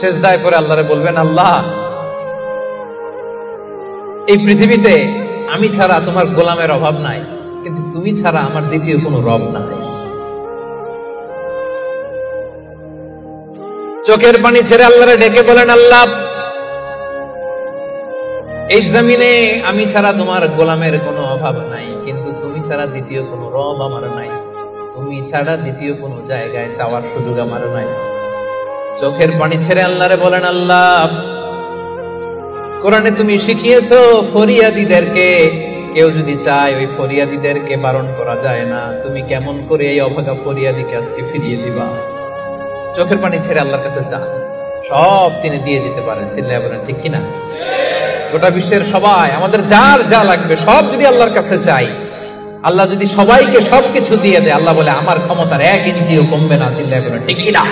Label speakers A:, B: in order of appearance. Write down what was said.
A: সেজদায় পড়ে আল্লাহরে বলবেন, আল্লাহ এই পৃথিবীতে আমি ছাড়া তোমার গোলামের অভাব নাই, কিন্তু তুমি ছাড়া আমার দ্বিতীয় কোনো রব নাই। চোখের পানি ছেড়ে আল্লাহরে ডেকে বলেন, আল্লাহ এই জমিনে আমি ছাড়া তোমার গোলামের কোনো অভাব নাই, কিন্তু তুমি ছাড়া দ্বিতীয় কোনো রব আমার নাই, তুমি ছাড়া দ্বিতীয় কোনো জায়গায় চাওয়ার সুযোগ আমার নাই। চোখের পানি ছেড়ে আল্লাহরে বলেন, আল্লাহ কোরআনে তুমি শিখিয়েছো ফরিয়াদীদেরকে কেউ যদি চায় ওই ফরিয়াদীদেরকে বারণ করা যায় না, তুমি কেমন করে এই অভাগা ফরিয়াদীকে আজকে ফিরিয়ে দিবা। চোখের পানি ছেড়ে আল্লাহর কাছে চান, সব তিনি দিয়ে দিতে পারেন। চিল্লায় বলেন ঠিক কিনা? গোটা বিশ্বের সবাই আমাদের যার যা লাগবে সব যদি আল্লাহর কাছে চাই, আল্লাহ যদি সবাইকে সবকিছু দিয়ে দেয়, আল্লাহ বলে আমার ক্ষমতার 1 ইঞ্চিও কমবে না। চিল্লায় বলেন ঠিক কিনা?